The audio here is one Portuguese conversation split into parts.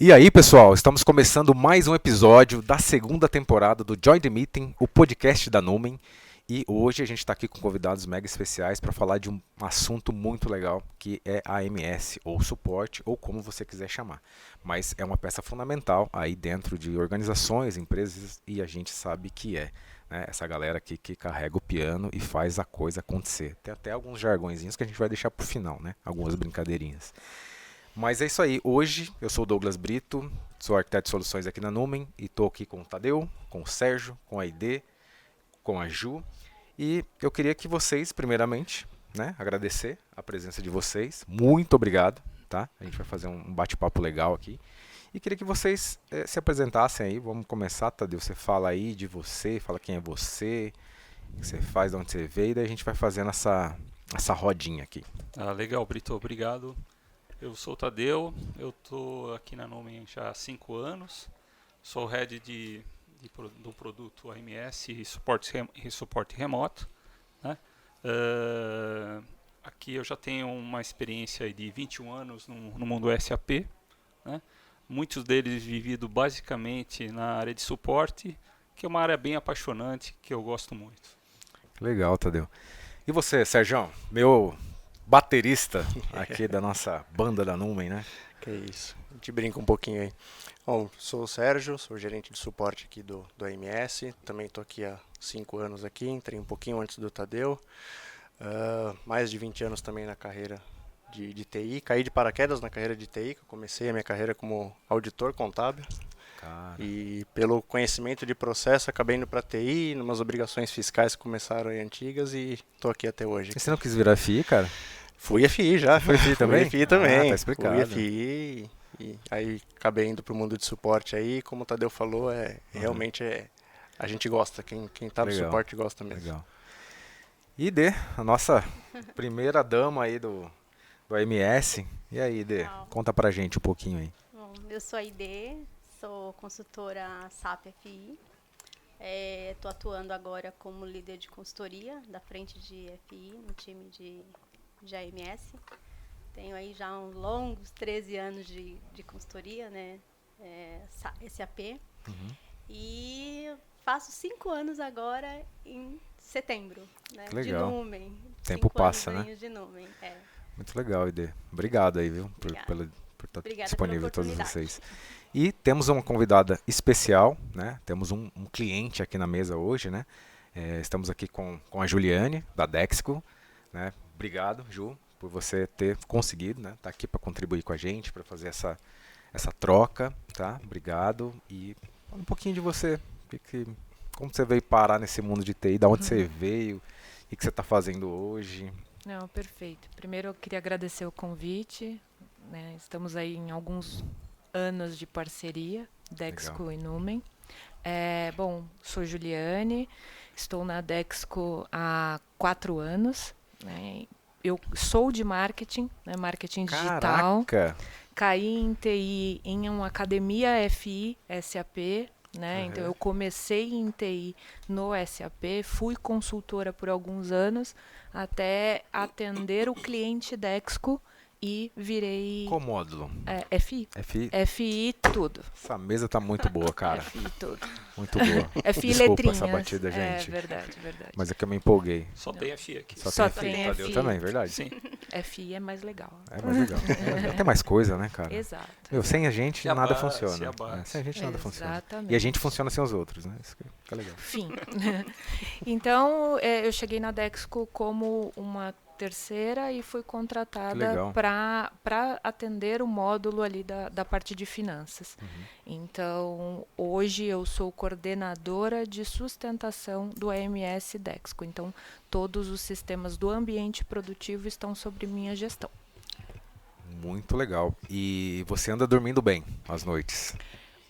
E aí, pessoal, estamos começando mais um episódio da segunda temporada do Join the Meeting, o podcast da Numen. E hoje a gente está aqui com convidados mega especiais para falar de um assunto muito legal, que é a AMS, ou suporte, ou como você quiser chamar. Mas é uma peça fundamental aí dentro de organizações, empresas, e a gente sabe que é, né, essa galera aqui que carrega o piano e faz a coisa acontecer. Tem até alguns jargõezinhos que a gente vai deixar para o final, né? Algumas brincadeirinhas. Mas é isso aí. Hoje eu sou o Douglas Brito, sou arquiteto de soluções aqui na Numen e estou aqui com o Tadeu, com o Sérgio, com a ID, com a Ju. E eu queria que vocês, primeiramente, né, agradecer a presença de vocês. Muito obrigado, tá? A gente vai fazer um bate-papo legal aqui. E queria que vocês se apresentassem aí. Vamos começar, Tadeu. Você fala aí de você, fala quem é você, o que você faz, de onde você veio, e daí a gente vai fazendo essa rodinha aqui. Legal, Brito, obrigado. Eu sou o Tadeu, eu estou aqui na Numen já há 5 anos, sou head do produto AMS e suporte remoto. Né? Aqui eu já tenho uma experiência de 21 anos no mundo SAP, né? Muitos deles vivido basicamente na área de suporte, que é uma área bem apaixonante, que eu gosto muito. Legal, Tadeu. E você, Sérgio, meu baterista aqui da nossa banda da Numen, né? Que isso, a gente brinca um pouquinho aí. Bom, sou o Sérgio, sou gerente de suporte aqui do AMS, também estou aqui há 5 anos aqui, entrei um pouquinho antes do Tadeu, mais de 20 anos também na carreira de TI, caí de paraquedas na carreira de TI, que eu comecei a minha carreira como auditor contábil. Cara. E pelo conhecimento de processo acabei indo para TI, numas obrigações fiscais que começaram aí antigas e estou aqui até hoje. E você não quis virar FI, cara? Fui FI já. Foi FI também? Fui FI também. Tá explicado. Fui FI e aí acabei indo pro mundo de suporte aí, como o Tadeu falou, realmente a gente gosta, quem tá no suporte gosta mesmo. Legal. E Dê, a nossa primeira dama aí do AMS. E aí, Dê, conta pra gente um pouquinho aí. Bom, eu sou a ID, sou consultora SAP FI. Estou atuando agora como líder de consultoria da frente de FI no time de AMS. Tenho aí já uns longos 13 anos de consultoria, né? SAP. Uhum. E faço 5 anos agora em setembro, né? Que legal. De Numen. Tempo passa, né? De Numen, Muito legal, ID. Obrigado aí, viu? Por estar disponível todos vocês. E temos uma convidada especial, né? Temos um cliente aqui na mesa hoje, né? Estamos aqui com a Juliane, da Dexco, né? Obrigado, Ju, por você ter conseguido, né? Tá aqui para contribuir com a gente, para fazer essa troca, tá? Obrigado. E fala um pouquinho de você. Como você veio parar nesse mundo de TI, da onde você veio, o que você está fazendo hoje. Não, perfeito. Primeiro eu queria agradecer o convite, né? Estamos aí em alguns anos de parceria, Dexco Legal. E Numen. Bom, sou Juliane, estou na Dexco há 4 anos, né? Eu sou de marketing, né? Marketing digital. Caraca! Caí em TI em uma academia FI, SAP, né? Então eu comecei em TI no SAP, fui consultora por alguns anos até atender o cliente Dexco e virei... Qual módulo? FI. FI tudo. Essa mesa tá muito boa, cara. FI tudo. Muito boa. FI Desculpa letrinhas. essa batida, gente. Verdade. Mas é que eu me empolguei. Só tem FI aqui. Só tem FI. Também, verdade? Sim. FI é mais legal. É mais legal. Tem mais coisa, né, cara? Exato. Sem a gente nada funciona. Sem a gente nada funciona. E a gente funciona sem os outros, né? Isso que fica legal. Fim. Então, eu cheguei na Dexco como uma terceira e fui contratada para atender o módulo ali da parte de finanças. Então, hoje eu sou coordenadora de sustentação do AMS Dexco. Então, todos os sistemas do ambiente produtivo estão sob minha gestão. Muito legal. E você anda dormindo bem às noites?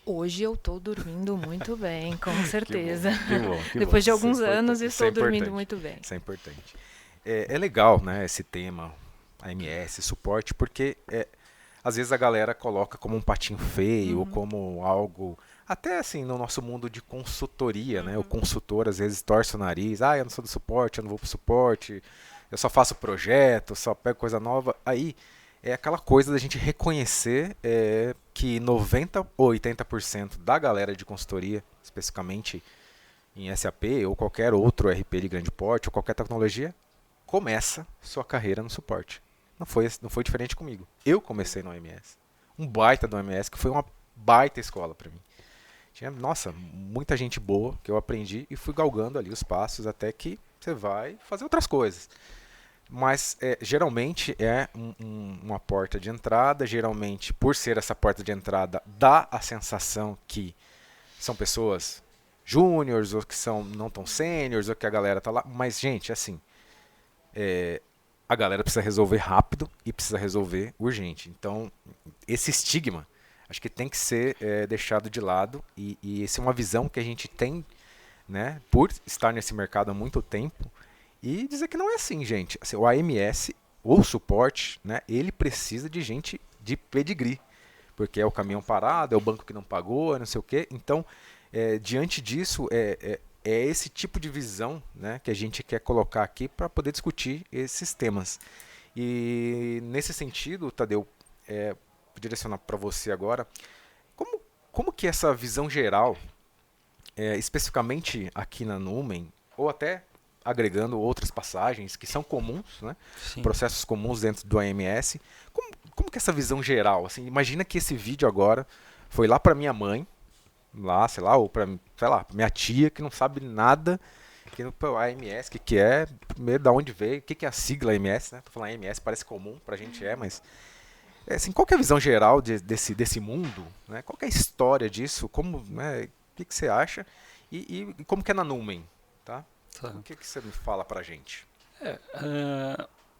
Hoje eu estou dormindo muito bem, com certeza. Que bom. Depois de alguns anos estou dormindo muito bem. Isso é importante. É legal, né, esse tema, AMS, suporte, porque às vezes a galera coloca como um patinho feio ou como algo, até assim, no nosso mundo de consultoria, né, o consultor às vezes torce o nariz, eu não sou do suporte, eu não vou pro suporte, eu só faço projeto, só pego coisa nova. Aí é aquela coisa da gente reconhecer que 90% ou 80% da galera de consultoria, especificamente em SAP ou qualquer outro RP de grande porte ou qualquer tecnologia, começa sua carreira no suporte. Não foi diferente comigo. Eu comecei no OMS. Um baita do OMS que foi uma baita escola para mim. Tinha, nossa, muita gente boa que eu aprendi e fui galgando ali os passos até que você vai fazer outras coisas. Mas geralmente é uma porta de entrada, geralmente por ser essa porta de entrada dá a sensação que são pessoas júniores ou que são não tão sêniores ou que a galera tá lá, mas gente, assim, a galera precisa resolver rápido e precisa resolver urgente. Então, esse estigma acho que tem que ser deixado de lado e essa é uma visão que a gente tem, né, por estar nesse mercado há muito tempo. E dizer que não é assim, gente. Assim, o AMS, ou suporte, né, ele precisa de gente de pedigree. Porque é o caminhão parado, é o banco que não pagou, é não sei o quê. Então, diante disso, é esse tipo de visão, né, que a gente quer colocar aqui para poder discutir esses temas. E nesse sentido, Tadeu, vou direcionar para você agora, como que essa visão geral, especificamente aqui na Numen, ou até agregando outras passagens que são comuns, né? Processos comuns dentro do AMS. Como que essa visão geral? Assim, imagina que esse vídeo agora foi lá para minha mãe, lá, sei lá, ou para, sei lá, minha tia que não sabe nada, que no AMS, que é, primeiro da onde veio, o que é a sigla AMS, né? Tô falando AMS, parece comum, pra gente mas assim, qual que é a visão geral desse mundo, né? Qual que é a história disso? Como, né, o que você acha? E como que é na Numen, tá? O que você me fala pra gente?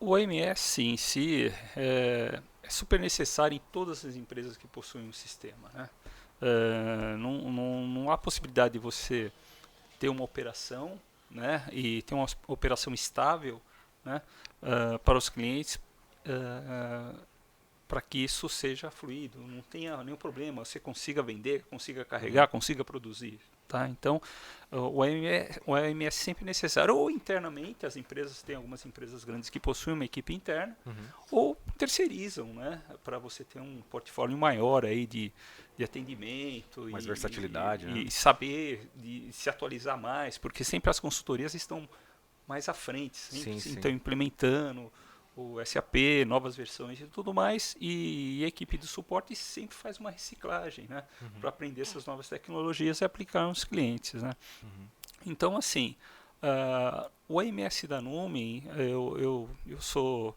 O OMS em si é super necessário em todas as empresas que possuem um sistema, né? Não há possibilidade de você ter uma operação, né, e ter uma operação estável, né, para os clientes, para que isso seja fluido, não tenha nenhum problema, você consiga vender, consiga carregar, consiga produzir. Tá? Então, o AMS é sempre necessário. Ou internamente, as empresas, tem algumas empresas grandes que possuem uma equipe interna, ou terceirizam, né? Para você ter um portfólio maior aí de atendimento. Mais versatilidade. E saber se atualizar mais, porque sempre as consultorias estão mais à frente, sempre estão implementando o SAP, novas versões e tudo mais, e a equipe do suporte sempre faz uma reciclagem, né, para aprender essas novas tecnologias e aplicar nos clientes, né. Então, assim, o AMS da Numen, eu sou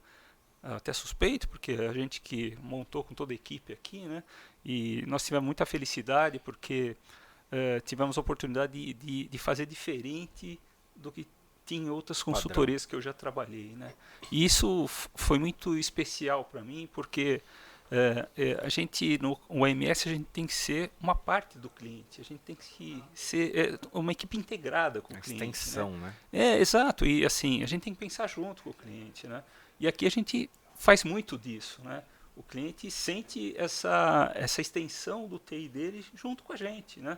até suspeito, porque a gente que montou com toda a equipe aqui, né, e nós tivemos muita felicidade, porque tivemos a oportunidade de fazer diferente do que tinha outras consultorias que eu já trabalhei, né? E isso foi muito especial para mim, porque a gente, no AMS, a gente tem que ser uma parte do cliente, a gente tem que ser uma equipe integrada com o cliente. Extensão, né? Exato, e assim, a gente tem que pensar junto com o cliente, né? E aqui a gente faz muito disso, né? O cliente sente essa extensão do TI dele junto com a gente, né?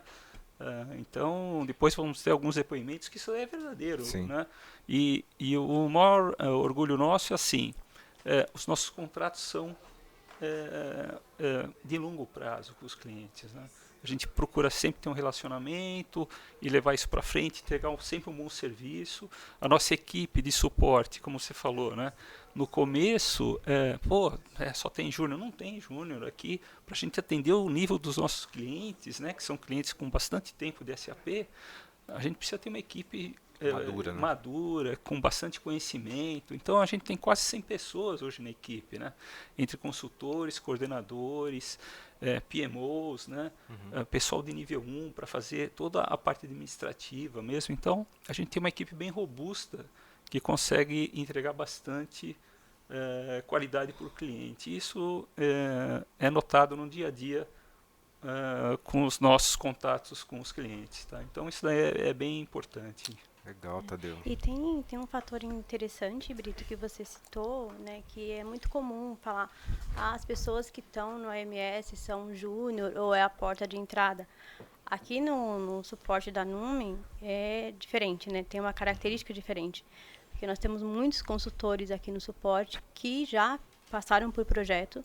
Então, depois vamos ter alguns depoimentos que isso é verdadeiro, né? E o maior orgulho nosso é assim, os nossos contratos são de longo prazo com os clientes, né? A gente procura sempre ter um relacionamento e levar isso para frente, entregar sempre um bom serviço. A nossa equipe de suporte, como você falou, né? No começo, só tem júnior. Não tem júnior aqui. Para a gente atender o nível dos nossos clientes, né, que são clientes com bastante tempo de SAP, a gente precisa ter uma equipe madura, com bastante conhecimento. Então, a gente tem quase 100 pessoas hoje na equipe, né, entre consultores, coordenadores, PMOs, né, pessoal de nível 1 para fazer toda a parte administrativa mesmo. Então, a gente tem uma equipe bem robusta que consegue entregar bastante qualidade para o cliente. Isso é notado no dia a dia com os nossos contatos com os clientes. Tá? Então, isso daí é bem importante. Legal, Tadeu. E tem um fator interessante, Brito, que você citou, né, que é muito comum falar, as pessoas que estão no AMS são júnior ou é a porta de entrada. Aqui no suporte da Numen é diferente, né, tem uma característica diferente. Porque nós temos muitos consultores aqui no suporte que já passaram por projeto,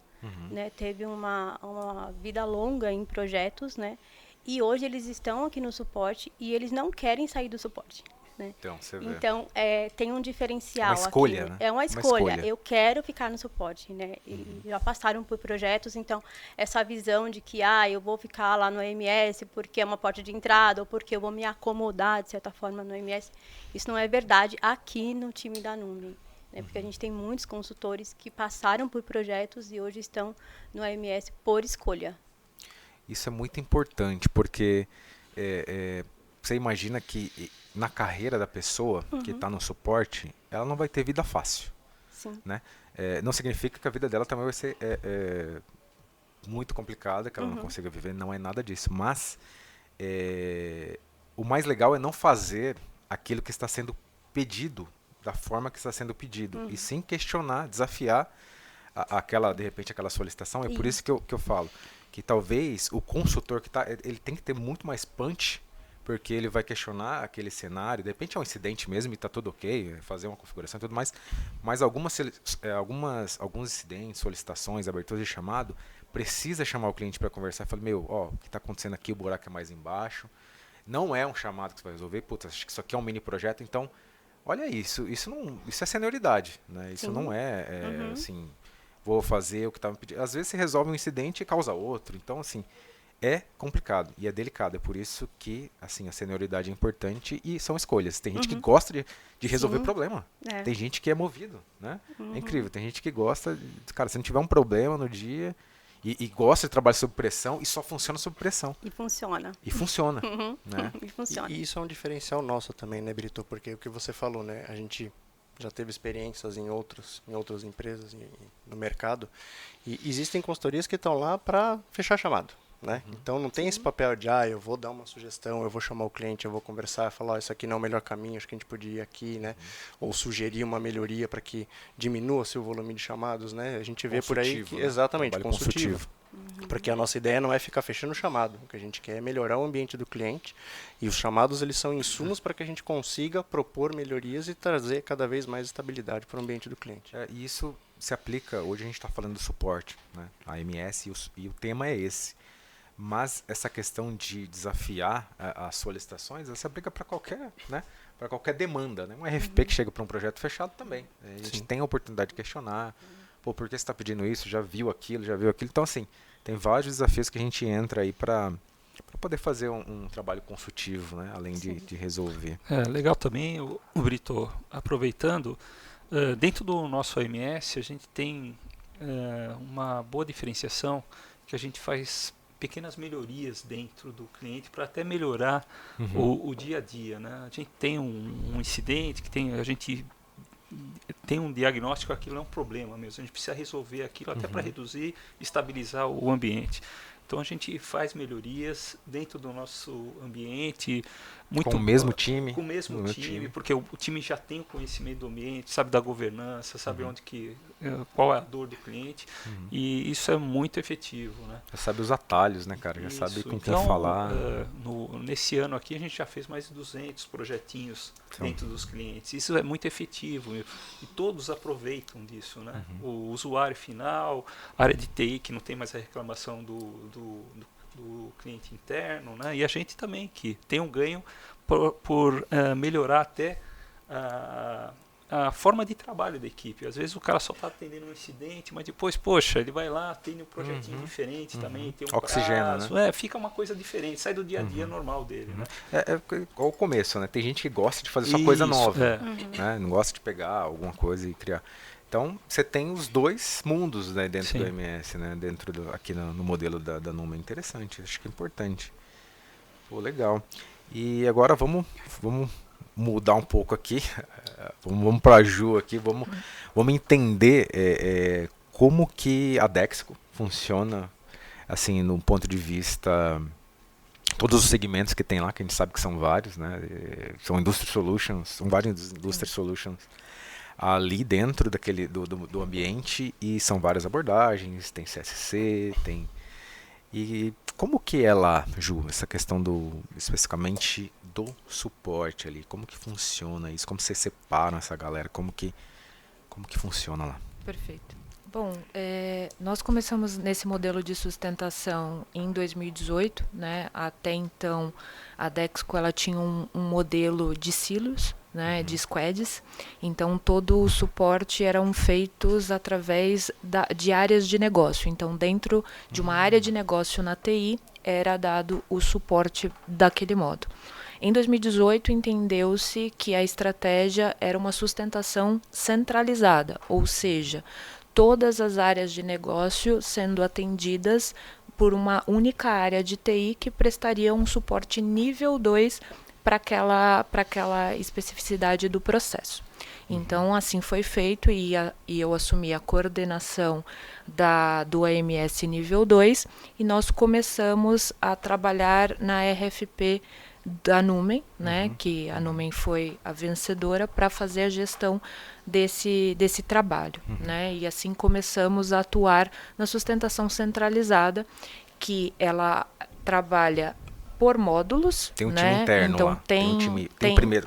né? Teve uma vida longa em projetos, né? E hoje eles estão aqui no suporte e eles não querem sair do suporte. Né? Então, você vê. Então, tem um diferencial uma escolha, aqui. Né? É uma escolha. Eu quero ficar no suporte, né? E já passaram por projetos, então essa visão de que eu vou ficar lá no AMS porque é uma porta de entrada ou porque eu vou me acomodar de certa forma no AMS, isso não é verdade aqui no time da Numen. Né? Porque a gente tem muitos consultores que passaram por projetos e hoje estão no AMS por escolha. Isso é muito importante, porque você imagina que na carreira da pessoa que está no suporte, ela não vai ter vida fácil. Sim. Né? Não significa que a vida dela também vai ser muito complicada, que ela não consiga viver, não é nada disso. Mas o mais legal é não fazer aquilo que está sendo pedido da forma que está sendo pedido, e sim questionar, desafiar de repente aquela solicitação. É por isso que eu falo que talvez o consultor ele tem que ter muito mais punch, porque ele vai questionar aquele cenário, de repente é um incidente mesmo e está tudo ok, fazer uma configuração e tudo mais, mas alguns incidentes, solicitações, aberturas de chamado, precisa chamar o cliente para conversar e falar, o que está acontecendo aqui, o buraco é mais embaixo, não é um chamado que você vai resolver, acho que isso aqui é um mini projeto, então, olha isso é senioridade, né? Isso não é, assim, vou fazer o que estava me pedindo. Às vezes você resolve um incidente e causa outro, então, assim, é complicado e é delicado. É por isso que assim, a senioridade é importante e são escolhas. Tem gente que gosta de resolver problema. Tem gente que é movido. Né? É incrível. Tem gente que gosta. Cara, se não tiver um problema no dia e gosta de trabalhar sob pressão, e só funciona sob pressão. E funciona. E funciona. Né? E funciona. E isso é um diferencial nosso também, né, Brito? Porque o que você falou, né? A gente já teve experiências em outras empresas no mercado. E existem consultorias que estão lá para fechar chamado. Né? Então não tem esse papel de eu vou dar uma sugestão, eu vou chamar o cliente, eu vou conversar, falar isso aqui não é o melhor caminho, acho que a gente podia ir aqui, né? Ou sugerir uma melhoria para que diminua-se o volume de chamados, né? A gente vê por aí que, exatamente, consultivo. Porque a nossa ideia não é ficar fechando o chamado, o que a gente quer é melhorar o ambiente do cliente, e os chamados eles são insumos para que a gente consiga propor melhorias e trazer cada vez mais estabilidade para o ambiente do cliente. E isso se aplica, hoje a gente está falando do suporte, né? A AMS, e o tema é esse. Mas essa questão de desafiar as solicitações, ela se aplica para qualquer, né? Para qualquer demanda. Né? Um RFP que chega para um projeto fechado também. A gente tem a oportunidade de questionar. Por que você está pedindo isso? Já viu aquilo? Então, assim, tem vários desafios que a gente entra aí para poder fazer um trabalho consultivo, né? Além de resolver. Legal também, o Brito, aproveitando, dentro do nosso AMS, a gente tem uma boa diferenciação que a gente faz pequenas melhorias dentro do cliente para até melhorar o dia a dia, né? A gente tem um incidente a gente tem um diagnóstico, aquilo é um problema mesmo, a gente precisa resolver aquilo até para reduzir, estabilizar o ambiente. Então a gente faz melhorias dentro do nosso ambiente. Com o mesmo time? Com o mesmo time, porque o time já tem o conhecimento do ambiente, sabe da governança, sabe qual é a dor do cliente. E isso é muito efetivo. Né? Já sabe os atalhos, né, cara? Já sabe com quem falar. Nesse ano aqui a gente já fez mais de 200 projetinhos dentro dos clientes. Isso é muito efetivo e todos aproveitam disso. Né? O usuário final, a área de TI, que não tem mais a reclamação do cliente interno, né? E a gente também que tem um ganho por melhorar até a forma de trabalho da equipe. Às vezes o cara só está atendendo um incidente, mas depois, poxa, ele vai lá, tem um projetinho diferente também, tem um oxigênio, prazo, né? Fica uma coisa diferente, sai do dia a dia normal dele. Né? É o começo, né? Tem gente que gosta de fazer só coisa nova, né? Não gosta de pegar alguma coisa e criar. Então, você tem os dois mundos, né, dentro do AMS, né, aqui no modelo da Numen. Interessante, acho que é importante. Pô, legal. E agora vamos mudar um pouco aqui, vamos para a Ju aqui, vamos entender como que a Dexco funciona, assim, no ponto de vista, todos os segmentos que tem lá, que a gente sabe que são vários, né, são Industry Solutions, são vários Industry Solutions, ali dentro do ambiente, e são várias abordagens, tem CSC, tem... E como que é lá, Ju, essa questão especificamente do suporte ali, como que funciona isso, como vocês separam essa galera, como que funciona lá? Perfeito. Bom, nós começamos nesse modelo de sustentação em 2018, né? Até então, a Dexco ela tinha um modelo de silos, né, de squads. Então, todo o suporte eram feitos através de áreas de negócio. Então, dentro de uma área de negócio na TI, era dado o suporte daquele modo. Em 2018, entendeu-se que a estratégia era uma sustentação centralizada, ou seja, todas as áreas de negócio sendo atendidas por uma única área de TI que prestaria um suporte nível 2 para aquela especificidade do processo. Então, assim foi feito e eu assumi a coordenação do AMS nível 2 e nós começamos a trabalhar na RFP da Numen, né, que a Numen foi a vencedora para fazer a gestão desse trabalho, né, e assim começamos a atuar na sustentação centralizada, que ela trabalha por módulos. Tem um né? time interno então, lá. Tem um primeiro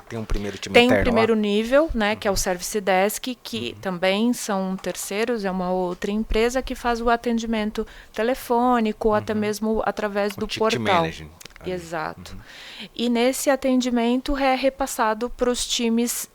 time tem interno um primeiro lá. nível, né, que é o Service Desk, que também são terceiros, é uma outra empresa que faz o atendimento telefônico, ou até mesmo através do portal. Managing. Exato. E nesse atendimento é repassado para os times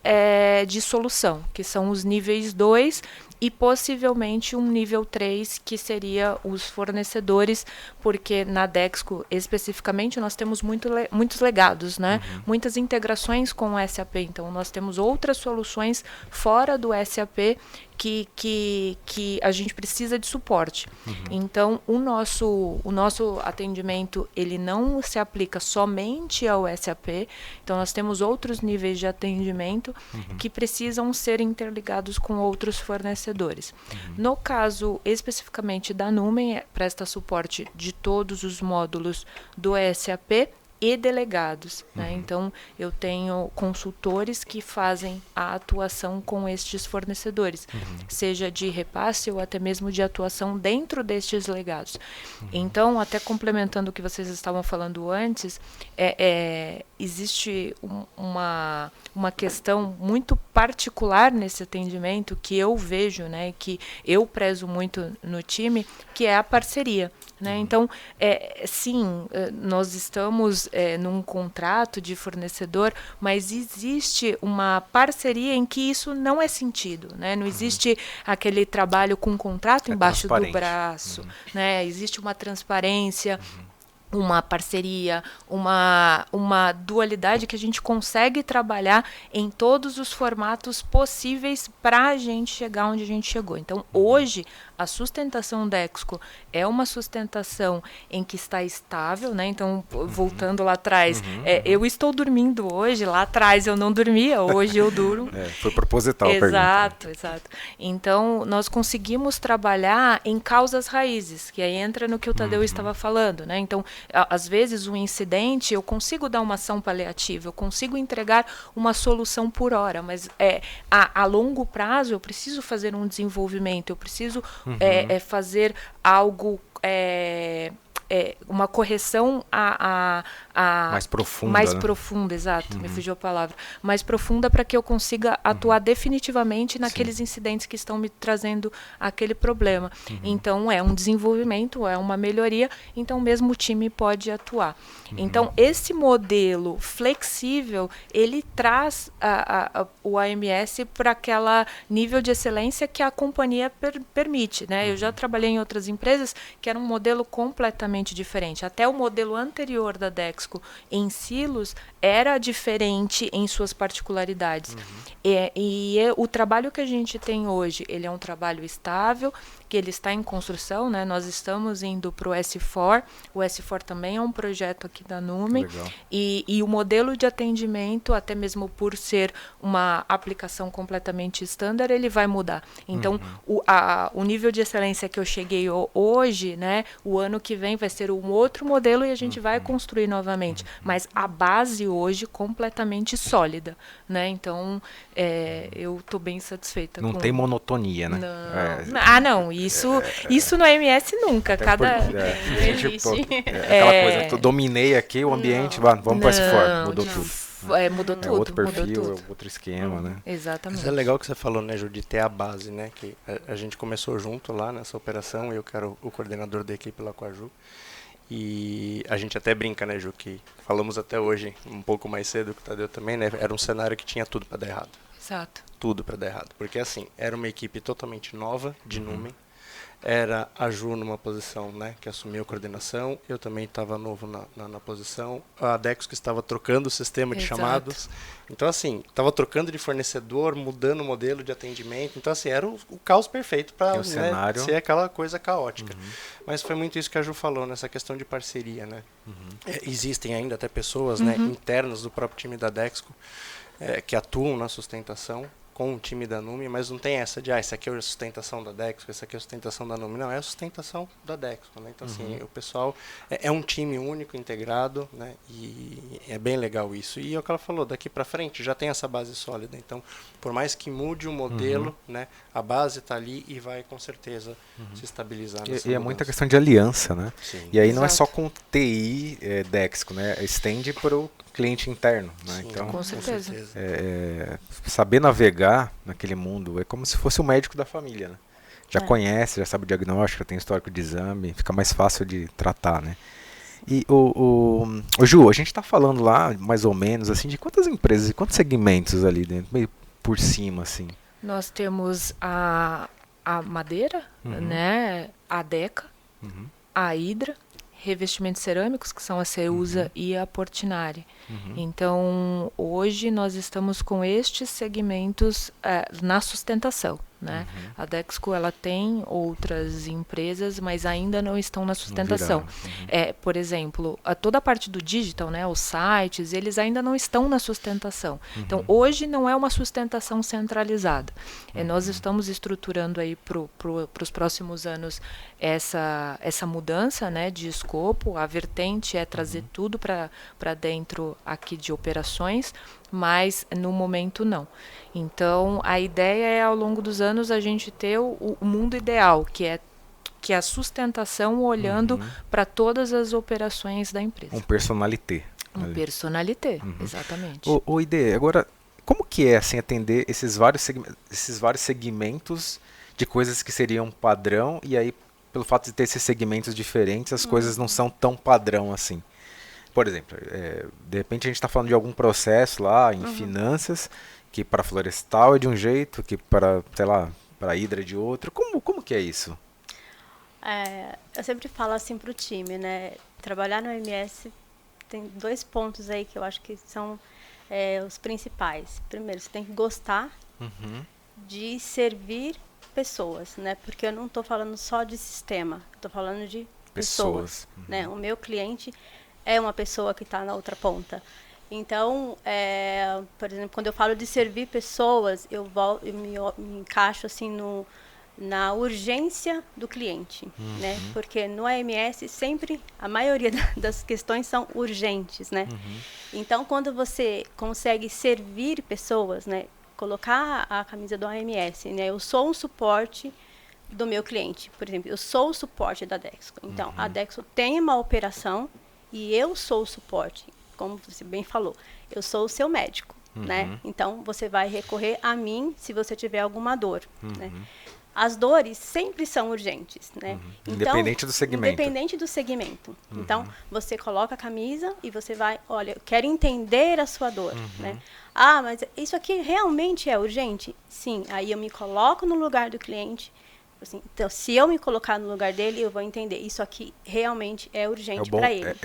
de solução, que são os níveis 2 e possivelmente um nível 3, que seria os fornecedores, porque na Dexco, especificamente, nós temos muitos legados, né? Muitas integrações com o SAP. Então, nós temos outras soluções fora do SAP que a gente precisa de suporte. Então, o nosso atendimento, ele não se aplica somente ao SAP. Então, nós temos outros níveis de atendimento que precisam ser interligados com outros fornecedores. No caso, especificamente da Numen, presta suporte de todos os módulos do SAP e delegados, né? Então, eu tenho consultores que fazem a atuação com estes fornecedores, seja de repasse ou até mesmo de atuação dentro destes legados. Então, até complementando o que vocês estavam falando antes, existe uma questão muito particular nesse atendimento que eu vejo, né, que eu prezo muito no time, que é a parceria. Né? Então, sim, nós estamos num contrato de fornecedor, mas existe uma parceria em que isso não é sentido. Né? Não existe aquele trabalho com contrato embaixo do braço. Né? Existe uma transparência, uma parceria, uma dualidade que a gente consegue trabalhar em todos os formatos possíveis para a gente chegar onde a gente chegou. Então, hoje, a sustentação Dexco é uma sustentação em que está estável, né? Então, voltando lá atrás, eu estou dormindo hoje, lá atrás eu não dormia, hoje eu durmo. Foi proposital a pergunta. Exato. Então, nós conseguimos trabalhar em causas raízes, que aí entra no que o Tadeu estava falando, né? Então, às vezes, um incidente, eu consigo dar uma ação paliativa, eu consigo entregar uma solução por hora, mas a longo prazo eu preciso fazer um desenvolvimento, eu preciso fazer algo, uma correção mais profunda. Mais né? profunda, exato, me fugiu a palavra. Mais profunda para que eu consiga atuar definitivamente naqueles incidentes que estão me trazendo aquele problema. Então, é um desenvolvimento, é uma melhoria, então mesmo o time pode atuar. Então, esse modelo flexível, ele traz o AMS para aquela nível de excelência que a companhia permite. Né? Eu já trabalhei em outras empresas que era um modelo completamente diferente. Até o modelo anterior da Dexco em silos era diferente em suas particularidades. O trabalho que a gente tem hoje, ele é um trabalho estável, que ele está em construção, né? Nós estamos indo para o S4. O S4 também é um projeto aqui da Numen. E o modelo de atendimento, até mesmo por ser uma aplicação completamente estándar, ele vai mudar. Então, o nível de excelência que eu cheguei hoje, né? O ano que vem vai ser um outro modelo e a gente vai construir novamente. Mas a base hoje completamente sólida, né? Então, eu estou bem satisfeita. Não tem monotonia, né? Não. Isso no AMS nunca. Aquela coisa, dominei aqui o ambiente, vamos para esse fora, mudou tudo. Mudou tudo. Outro perfil, mudou tudo. Outro esquema, né? Exatamente. Mas é legal que você falou, né, Ju, de ter a base, né? Que a gente começou junto lá nessa operação, eu que era o coordenador da equipe lá com a Ju. E a gente até brinca, né, Ju, que falamos até hoje, um pouco mais cedo que o Tadeu também, né? Era um cenário que tinha tudo para dar errado. Exato. Tudo para dar errado. Porque assim, era uma equipe totalmente nova de Numen. Era a Ju numa posição, né, que assumiu a coordenação, eu também estava novo na posição, a Adexco que estava trocando o sistema de chamados, então assim, estava trocando de fornecedor, mudando o modelo de atendimento, então assim, era o caos perfeito para, né, ser aquela coisa caótica. Mas foi muito isso que a Ju falou, nessa questão de parceria, né. Existem ainda até pessoas, né, internas do próprio time da Adexco, que atuam na sustentação, com o time da Numen, mas não tem essa de, essa aqui é a sustentação da Adexco, essa aqui é a sustentação da Numen. Não, é a sustentação da Adexco, né? Então, assim, o pessoal é um time único, integrado, né? E é bem legal isso. E é o que ela falou, daqui para frente já tem essa base sólida. Então, por mais que mude o modelo, né? A base está ali e vai, com certeza, se estabilizar nessa mudança. É muita questão de aliança, né? Sim. E aí não é só com TI Dexco, né? Estende para o cliente interno, né? Sim, então, com certeza. Saber navegar naquele mundo é como se fosse o médico da família, né? Já conhece, já sabe o diagnóstico, já tem histórico de exame, fica mais fácil de tratar, né? E o Ju, a gente está falando lá, mais ou menos, assim, de quantas empresas e quantos segmentos ali dentro, meio por cima, assim? Nós temos a Madeira, né? A Deca, a Hydra, revestimentos cerâmicos, que são a Ceusa e a Portinari. Então, hoje nós estamos com estes segmentos na sustentação, né? A Dexco, ela tem outras empresas, mas ainda não estão na sustentação. Por exemplo, toda a parte do digital, né? Os sites, eles ainda não estão na sustentação. Então, hoje não é uma sustentação centralizada. Nós estamos estruturando aí para os próximos anos essa mudança, né, de escopo. A vertente é trazer tudo para dentro aqui de operações, mas no momento não. Então, a ideia é, ao longo dos anos, a gente ter o mundo ideal, que é a sustentação olhando para todas as operações da empresa. Um personalité. Um personalité, exatamente. O ID, agora, como que é assim, atender esses vários segmentos de coisas que seriam padrão, e aí, pelo fato de ter esses segmentos diferentes, as coisas não são tão padrão assim? Por exemplo, de repente a gente está falando de algum processo lá em finanças, que para florestal é de um jeito, que para, sei lá, para hidra é de outro. Como que é isso? Eu sempre falo assim para o time, né? Trabalhar no MS tem 2 pontos aí que eu acho que são os principais. Primeiro, você tem que gostar de servir pessoas, né? Porque eu não estou falando só de sistema, estou falando de pessoas. Né? O meu cliente é uma pessoa que está na outra ponta. Então, por exemplo, quando eu falo de servir pessoas, eu me encaixo assim na urgência do cliente, né? Porque no AMS sempre a maioria das questões são urgentes, né? Então, quando você consegue servir pessoas, né? Colocar a camisa do AMS, né? Eu sou um suporte do meu cliente, por exemplo, eu sou o suporte da Dexco. Então, a Dexco tem uma operação e eu sou o suporte, como você bem falou. Eu sou o seu médico, né? Então, você vai recorrer a mim se você tiver alguma dor, né? As dores sempre são urgentes, né? Então, independente do segmento. Independente do segmento. Então, você coloca a camisa e você vai, olha, eu quero entender a sua dor, né? Ah, mas isso aqui realmente é urgente? Sim, aí eu me coloco no lugar do cliente. Assim, então, se eu me colocar no lugar dele, eu vou entender. Isso aqui realmente é urgente para ele.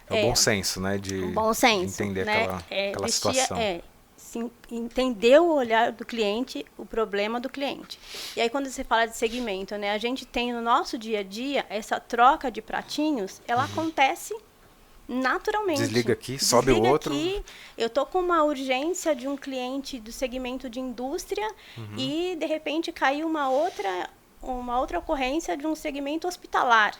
É o bom senso, né? De entender, né? aquela situação. Entender o olhar do cliente, o problema do cliente. E aí, quando você fala de segmento, né? A gente tem no nosso dia a dia, essa troca de pratinhos, ela acontece naturalmente. Desliga aqui, sobe o outro. Aqui, eu tô com uma urgência de um cliente do segmento de indústria e, de repente, caiu uma outra ocorrência de um segmento hospitalar,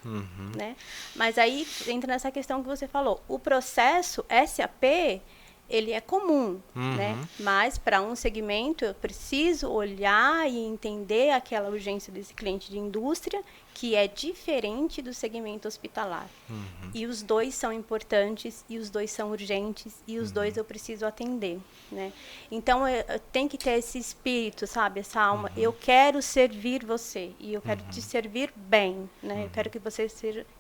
né? Mas aí entra nessa questão que você falou. O processo SAP, ele é comum, né? Mas para um segmento eu preciso olhar e entender aquela urgência desse cliente de indústria, que é diferente do segmento hospitalar. E os dois são importantes, e os dois são urgentes, e os dois eu preciso atender, né? Então, eu tenho que ter esse espírito, sabe? Essa alma. Eu quero servir você, e eu quero te servir bem, né? Eu quero que você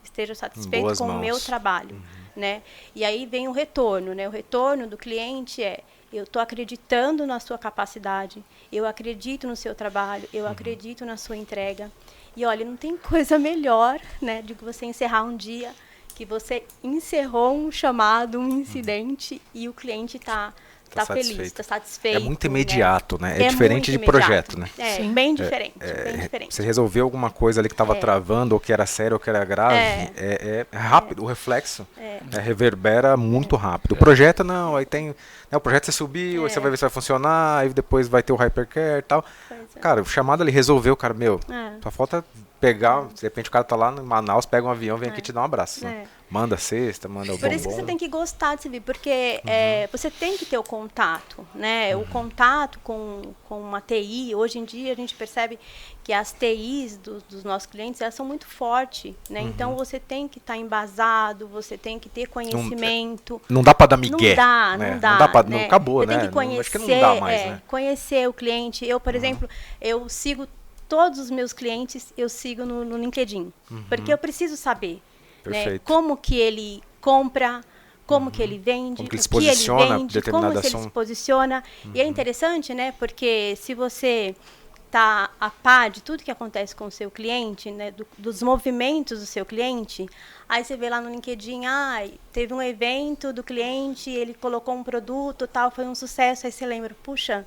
esteja satisfeito com o meu trabalho, né? E aí vem o retorno, né? O retorno do cliente é: eu estou acreditando na sua capacidade, eu acredito no seu trabalho, eu acredito na sua entrega. E olha, não tem coisa melhor, né, de que você encerrar um dia que você encerrou um chamado, um incidente, e o cliente está feliz, está satisfeito. É muito imediato, né? É diferente de projeto, né? É, bem diferente, bem diferente. Você resolveu alguma coisa ali que estava travando, ou que era sério, ou que era grave, é rápido, o reflexo reverbera muito rápido. O projeto não, aí tem... Né, o projeto você subiu, aí você vai ver se vai funcionar, aí depois vai ter o hypercare e tal. Cara, o chamado ali resolveu, cara, só falta pegar, de repente o cara tá lá em Manaus, pega um avião, vem aqui te dar um abraço. Né? Manda a cesta, manda o bombom. Por isso que você tem que gostar de servir, porque você tem que ter o contato, né? O contato com uma TI. Hoje em dia a gente percebe que as TIs dos nossos clientes, elas são muito fortes, né? Então você tem que estar embasado, você tem que ter conhecimento. Não dá para dar migué. Não dá. Não acabou, você né? Tem que conhecer, acho que não dá mais, né? Conhecer o cliente. Eu, por exemplo, eu sigo todos os meus clientes, eu sigo no LinkedIn, porque eu preciso saber, né, como que ele compra, como que ele vende, como que ele se posiciona, vende, como ele se posiciona. E é interessante, né, porque se você está a par de tudo que acontece com o seu cliente, né, dos movimentos do seu cliente, aí você vê lá no LinkedIn, teve um evento do cliente, ele colocou um produto, tal, foi um sucesso, aí você lembra, puxa,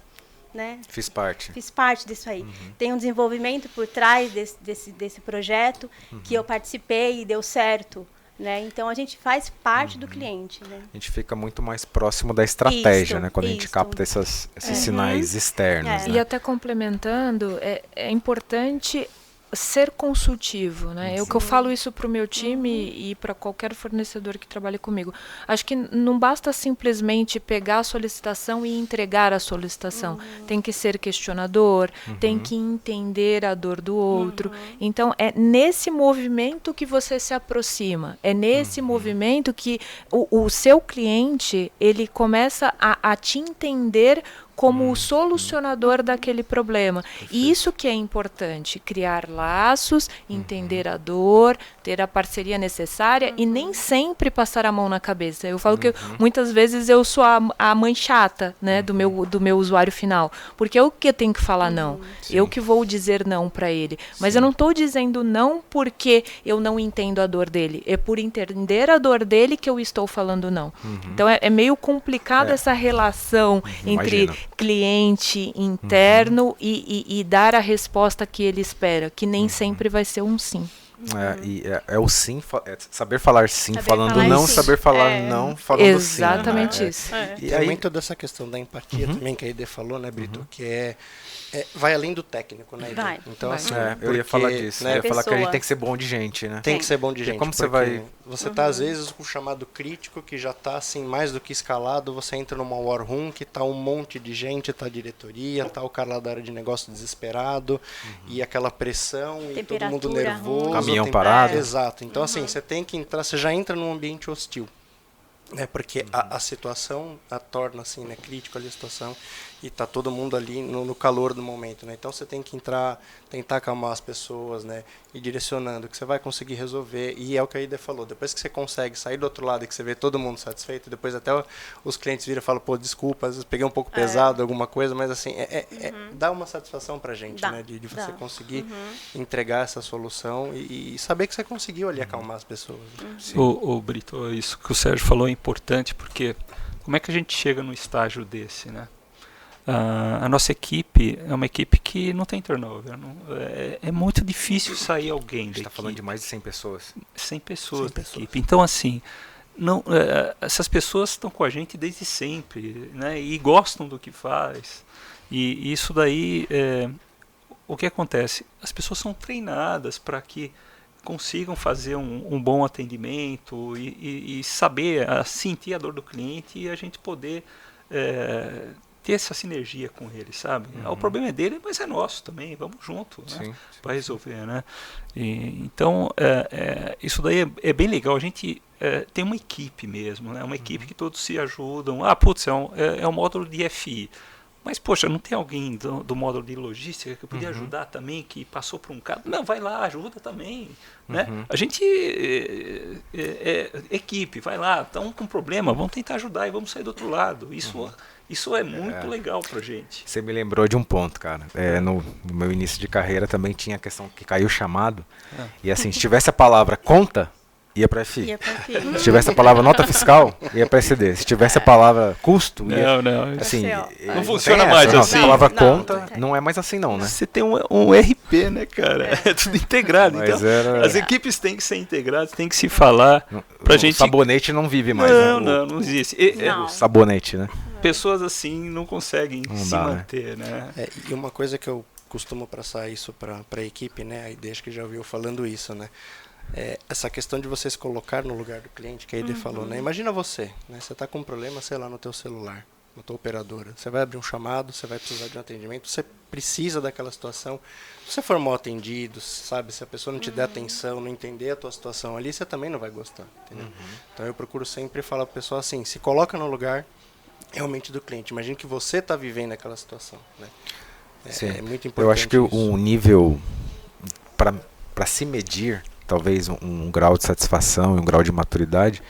né? Fiz parte disso aí. Tem um desenvolvimento por trás desse projeto que eu participei e deu certo, né? Então a gente faz parte do cliente, né? A gente fica muito mais próximo da estratégia, né? Quando a gente capta esses sinais externos. Né? E até complementando, é importante ser consultivo, né? Eu que eu falo isso para o meu time e para qualquer fornecedor que trabalhe comigo. Acho que não basta simplesmente pegar a solicitação e entregar a solicitação. Tem que ser questionador, tem que entender a dor do outro. Então, é nesse movimento que você se aproxima. É nesse movimento que o seu cliente, ele começa a te entender como o solucionador daquele problema. E isso que é importante, criar laços, entender a dor, ter a parceria necessária e nem sempre passar a mão na cabeça. Eu falo que muitas vezes eu sou a mãe chata, né, do meu usuário final, porque eu que tenho que falar não, eu que vou dizer não para ele. Mas eu não estou dizendo não porque eu não entendo a dor dele, é por entender a dor dele que eu estou falando não. Então é meio complicado essa relação entre cliente interno e dar a resposta que ele espera, que nem sempre vai ser um sim. O sim, saber falar sim, falando não, saber falar não, falando sim. Exatamente isso. E aí, muito dessa questão da empatia também que a Ide falou, né, Brito, que vai além do técnico, né? Então, assim, eu ia falar disso. Né, eu ia falar que a gente tem que ser bom de gente, né? Tem que ser bom de gente. Como você tá, às vezes, com o chamado crítico, que já tá, assim, mais do que escalado, você entra numa war room, que tá um monte de gente, tá a diretoria, tá o cara lá da área de negócio desesperado, e aquela pressão, e todo mundo nervoso. Caminhão parado. Exato. Então, assim, você tem que entrar, você já entra num ambiente hostil. Porque a situação torna assim, né, crítico ali a situação e tá todo mundo ali no calor do momento, né? Então você tem que entrar, tentar acalmar as pessoas, né, e direcionando que você vai conseguir resolver. E é o que a Ida falou, depois que você consegue sair do outro lado e que você vê todo mundo satisfeito, depois até os clientes viram e falam, pô, desculpa, às vezes peguei um pouco pesado alguma coisa, mas assim, dá uma satisfação pra gente, né, de você conseguir entregar essa solução e saber que você conseguiu ali acalmar as pessoas. O Brito, isso que o Sérgio falou é importante, porque como é que a gente chega num estágio desse, né? A nossa equipe é uma equipe que não tem turnover. É muito difícil sair alguém da equipe. A gente está falando de mais de 100 pessoas. 100 pessoas da equipe. Então, assim, essas pessoas estão com a gente desde sempre, né? E gostam do que faz. E isso daí, o que acontece? As pessoas são treinadas para que consigam fazer um bom atendimento e saber sentir a dor do cliente e a gente poder ter essa sinergia com ele, sabe? O problema é dele, mas é nosso também, vamos junto, né? Para resolver, né? Então, isso daí é bem legal. A gente tem uma equipe mesmo, né? Uma equipe que todos se ajudam. Putz, é um módulo de FI. Mas, poxa, não tem alguém do módulo de logística que podia ajudar também, que passou por um caso? Não, vai lá, ajuda também. Né? A gente equipe, vai lá, estão com problema, vamos tentar ajudar e vamos sair do outro lado. Isso é muito legal pra gente. Você me lembrou de um ponto, cara. No meu início de carreira também tinha a questão que caiu o chamado. E assim, se tivesse a palavra conta, ia para FI. Se tivesse a palavra nota fiscal, ia para SD. Se tivesse a palavra custo, ia... Não. Assim, não funciona mais assim. A palavra conta não é mais assim não, né? Você tem um RP, né, cara? É tudo integrado. Mas então, as equipes têm que ser integradas, têm que se falar. Pra gente... O sabonete não vive mais, né? Não existe. O sabonete, né? Pessoas assim não conseguem se manter, né? E uma coisa que eu costumo passar isso para a equipe, né? A Ide, acho que já ouviu falando isso, né? Essa questão de você se colocar no lugar do cliente, que a Ide falou, né? Imagina você, né? Você está com um problema, sei lá, no teu celular, na tua operadora. Você vai abrir um chamado, você vai precisar de um atendimento, você precisa daquela situação. Se você for mal atendido, sabe? Se a pessoa não te der atenção, não entender a tua situação ali, você também não vai gostar, entendeu? Então eu procuro sempre falar para o pessoal assim, se coloca no lugar realmente do cliente. Imagina que você está vivendo aquela situação, né? É muito importante. Eu acho que o nível para se medir, talvez um grau de satisfação e um grau de maturidade,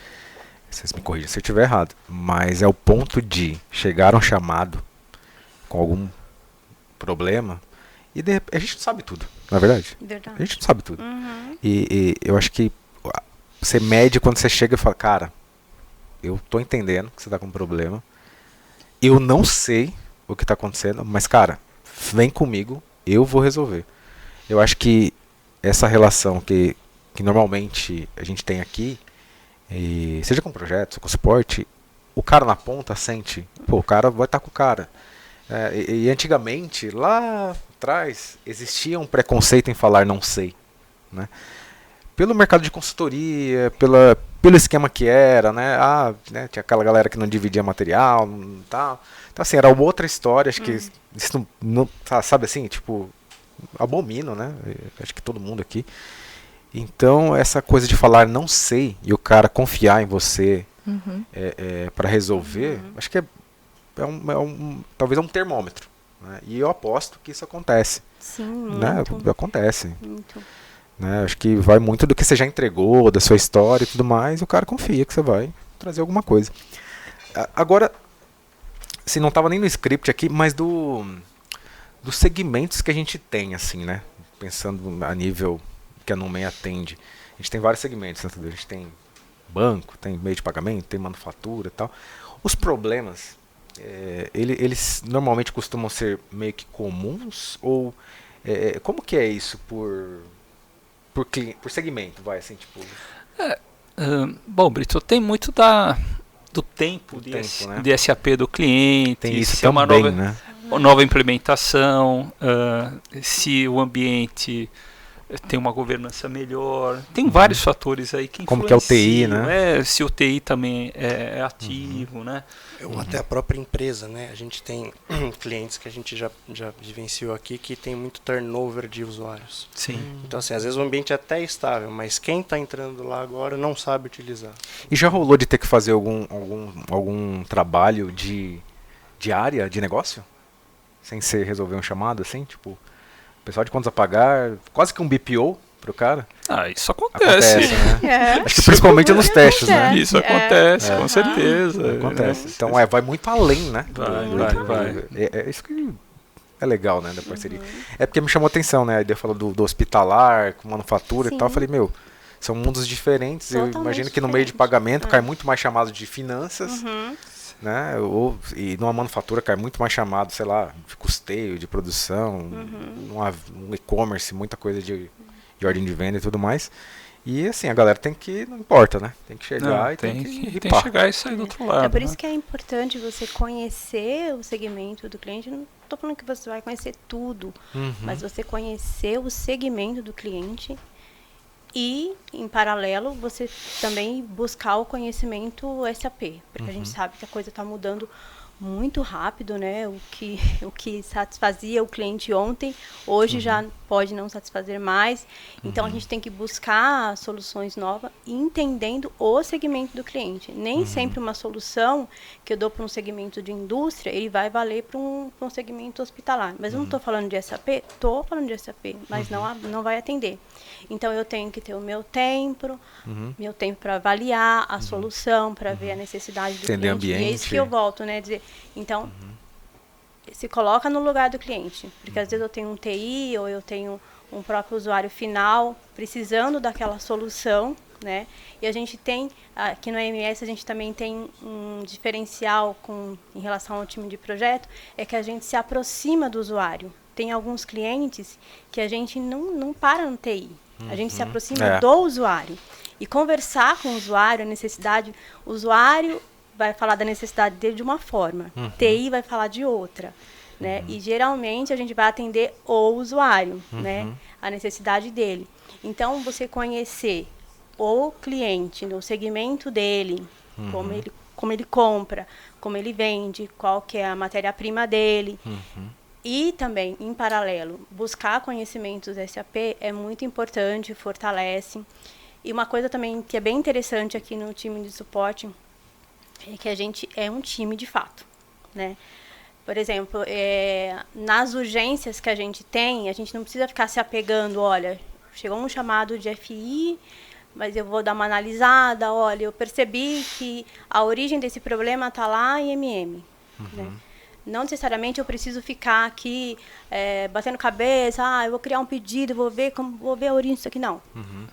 vocês me corrigem se eu estiver errado, mas é o ponto de chegar a um chamado com algum problema e de repente, a gente não sabe tudo, não é verdade? A gente não sabe tudo. E eu acho que você mede quando você chega e fala, cara, eu tô entendendo que você tá com um problema, eu não sei o que tá acontecendo, mas cara, vem comigo, eu vou resolver. Eu acho que essa relação que normalmente a gente tem aqui, seja com projetos, com suporte, o cara na ponta sente, o cara vai estar com o cara. E antigamente, lá atrás, existia um preconceito em falar não sei, né? Pelo mercado de consultoria, pelo esquema que era, né? Tinha aquela galera que não dividia material, tal. Então assim, era outra história, acho que isso não sabe assim, tipo, abomino, né? Acho que todo mundo aqui. Então, essa coisa de falar não sei e o cara confiar em você para resolver, acho que talvez é um termômetro. Né? E eu aposto que isso acontece. Sim, né? muito. Acontece. Muito. Né? Acho que vai muito do que você já entregou, da sua história e tudo mais, e o cara confia que você vai trazer alguma coisa. Agora, se não estava nem no script aqui, mas dos segmentos que a gente tem, assim, né? Pensando a nível que a Numen atende. A gente tem vários segmentos, né? A gente tem banco, tem meio de pagamento, tem manufatura e tal. Os problemas, eles normalmente costumam ser meio que comuns? Ou como que é isso por segmento? Vai assim, tipo... Bom, Brito, tem muito do tempo de SAP do cliente. Tem isso se também, é uma né? nova implementação, se o ambiente tem uma governança melhor. Tem vários fatores aí que influenciam. Como que é o TI, né? Se o TI também é ativo, né? Ou até a própria empresa, né? A gente tem clientes que a gente já vivenciou aqui que tem muito turnover de usuários. Sim. Então, assim, às vezes o ambiente é até estável, mas quem está entrando lá agora não sabe utilizar. E já rolou de ter que fazer algum trabalho de área de negócio? Sem ser resolver um chamado, assim? Tipo, pessoal de contas a pagar, quase que um BPO pro cara? Isso acontece. Né? Acho que principalmente nos testes, né? Isso acontece, com certeza. Acontece. Então vai muito além, né? Vai. Isso que é legal, né, da parceria. É porque me chamou a atenção, né? A ideia falou do hospitalar, com manufatura e tal. Eu falei, são mundos diferentes. Totalmente eu imagino que no meio de pagamento cai muito mais chamado de finanças. Né? E numa manufatura cai muito mais chamado, sei lá, de custeio, de produção, um e-commerce, muita coisa de ordem de venda e tudo mais. E assim, a galera tem que, não importa, né? Tem que chegar tem que chegar e sair do outro lado. É por isso que é importante você conhecer o segmento do cliente. Não estou falando que você vai conhecer tudo, mas você conhecer o segmento do cliente E, em paralelo, você também buscar o conhecimento SAP, porque a gente sabe que a coisa está mudando muito rápido, né? O que satisfazia o cliente ontem, hoje já pode não satisfazer mais. Então, a gente tem que buscar soluções novas, entendendo o segmento do cliente. Nem sempre uma solução que eu dou para um segmento de indústria, ele vai valer para um segmento hospitalar. Mas eu não estou falando de SAP? Estou falando de SAP, mas não vai atender. Então, eu tenho que ter o meu tempo para avaliar a solução, para ver a necessidade do Entender cliente. ambiente. E é isso que eu volto, né? Dizer, então, se coloca no lugar do cliente. Porque às vezes eu tenho um TI ou eu tenho um próprio usuário final precisando daquela solução, né? E a gente tem, aqui no AMS, a gente também tem um diferencial em relação ao time de projeto, é que a gente se aproxima do usuário. Tem alguns clientes que a gente não para no TI. A gente se aproxima do usuário. E conversar com o usuário, a necessidade, o usuário vai falar da necessidade dele de uma forma, TI vai falar de outra, né? E geralmente a gente vai atender o usuário, né? A necessidade dele. Então, você conhecer o cliente no segmento dele, como ele compra, como ele vende, qual que é a matéria-prima dele. E também, em paralelo, buscar conhecimentos SAP é muito importante, fortalece. E uma coisa também que é bem interessante aqui no time de suporte é que a gente é um time de fato, né? Por exemplo, nas urgências que a gente tem, a gente não precisa ficar se apegando, olha, chegou um chamado de FI, mas eu vou dar uma analisada, olha, eu percebi que a origem desse problema está lá em MM, né? Não necessariamente eu preciso ficar aqui batendo cabeça, eu vou criar um pedido, vou ver a origem disso aqui. Não.